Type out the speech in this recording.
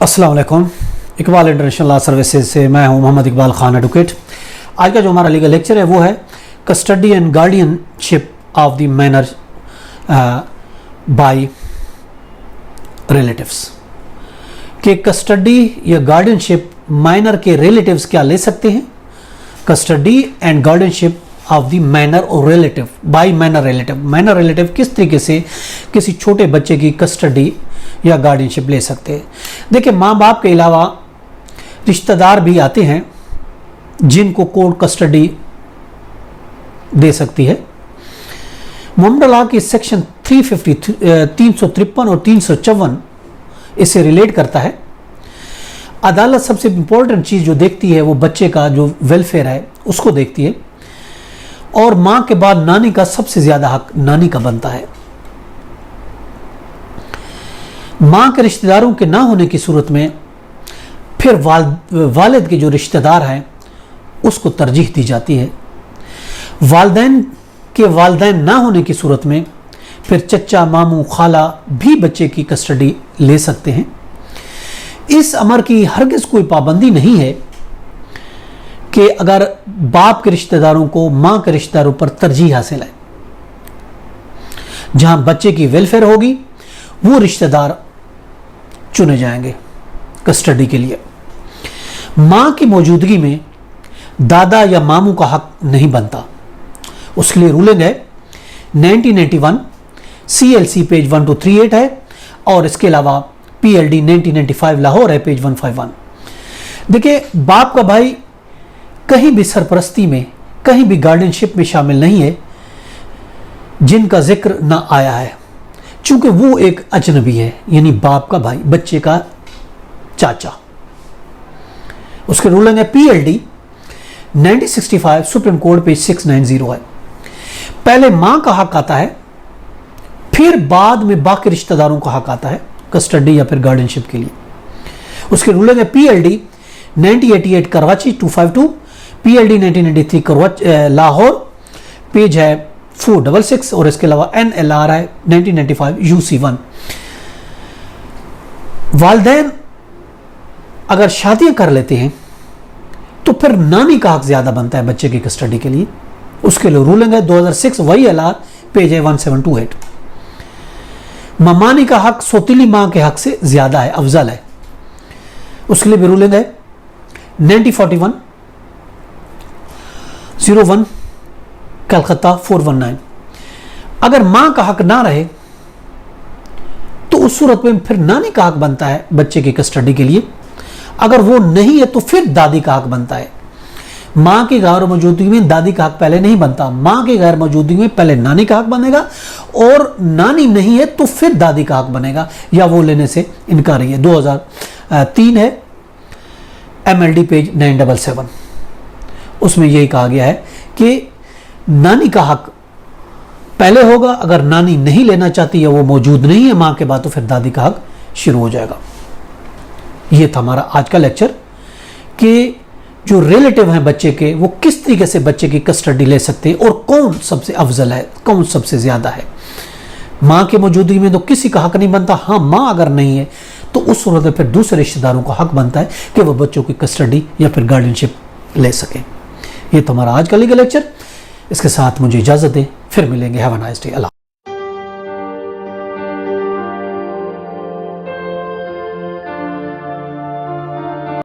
अस्सलाम वालेकुम। Iqbal international law services से मैं हूं मोहम्मद इकबाल खान एडवोकेट। आज का जो हमारा लीगल लेक्चर है वो है custody and guardianship of the minor by relatives. कि कस्टडी या गार्डियनशिप माइनर के रिलेटिव्स क्या ले सकते हैं। Custody and guardianship of the minor और relative by minor relative. Minor relative किस तरीके से किसी छोटे बच्चे की कस्टडी या गार्डियनशिप ले सकते हैं। देखिए, माँ बाप के अलावा रिश्तेदार भी आते हैं जिनको कोर्ट कस्टडी दे सकती है। मोहम्मद लॉ की सेक्शन 353 और 354 इससे रिलेट करता है। अदालत सबसे इंपॉर्टेंट चीज़ जो देखती है वो बच्चे का जो वेलफेयर है उसको देखती है, और माँ के बाद नानी का सबसे ज़्यादा हक नानी का बनता है। माँ के रिश्तेदारों के ना होने की सूरत में फिर वालिद के जो रिश्तेदार हैं उसको तरजीह दी जाती है। वालिदैन के वालिदैन ना होने की सूरत में फिर चचा, मामू, खाला भी बच्चे की कस्टडी ले सकते हैं। इस अमर की हरगिज़ कोई पाबंदी नहीं है कि अगर बाप के रिश्तेदारों को माँ के रिश्तेदारों पर तरजीह हासिल है। जहां बच्चे की वेलफेयर होगी वो रिश्तेदार चुने जाएंगे कस्टडी के लिए। माँ की मौजूदगी में दादा या मामू का हक नहीं बनता। उसके लिए रूलिंग है 1991 CLC पेज 1238 है, और इसके अलावा PLD 1995 लाहौर है पेज 151। देखिए, बाप का भाई कहीं भी सरपरस्ती में, कहीं भी गार्डियनशिप में शामिल नहीं है जिनका जिक्र ना आया है, चूंकि वो एक अजनबी है, यानी बाप का भाई, बच्चे का चाचा। उसके रूलिंग है PLD 1965 सुप्रीम कोर्ट पेज 690 है। पहले मां का हक आता है, फिर बाद में बाकी रिश्तेदारों का हक आता है कस्टडी या फिर गार्डियनशिप के लिए। उसके रूलिंग है PLD 1988 Karachi 252, PLD 1993 Lahore page है 466, और इसके अलावा NLR है 1995 UC1। वालिदैन अगर शादियां कर लेते हैं तो फिर नानी का हक ज्यादा बनता है बच्चे की कस्टडी के लिए। उसके लिए रूलिंग है 2006 YLR पेज है 1728। ममानी का हक सौतीली मां के हक से ज्यादा है, अफजल है। उसके लिए भी रूलिंग है 1941 01 कलकत्ता 419। अगर मां का हक ना रहे तो उस सूरत में फिर नानी का हक बनता है बच्चे की कस्टडी के लिए। अगर वो नहीं है तो फिर दादी का हक बनता है। मां की गैर मौजूदगी में दादी का हक पहले नहीं बनता। मां की गैर मौजूदगी में पहले नानी का हक बनेगा, और नानी नहीं है तो फिर दादी का हक बनेगा, या वो लेने से इनकार है। 2003 है MLD पेज 977। उसमें यही कहा गया है कि नानी का हक पहले होगा। अगर नानी नहीं लेना चाहती या वो मौजूद नहीं है मां के बाद, तो फिर दादी का हक शुरू हो जाएगा। ये था हमारा आज का लेक्चर कि जो रिलेटिव हैं बच्चे के, वो किस तरीके से बच्चे की कस्टडी ले सकते हैं, और कौन सबसे अफजल है, कौन सबसे ज्यादा है। मां की मौजूदगी में तो किसी का हक नहीं बनता। हाँ, मां अगर नहीं है तो उस सूरत में फिर दूसरे रिश्तेदारों का हक बनता है कि वह बच्चों की कस्टडी या फिर गार्डियनशिप ले सकें। ये तो हमारा आज का लीगल लेक्चर। इसके साथ मुझे इजाजत दें, फिर मिलेंगे। Have a nice day. Allah.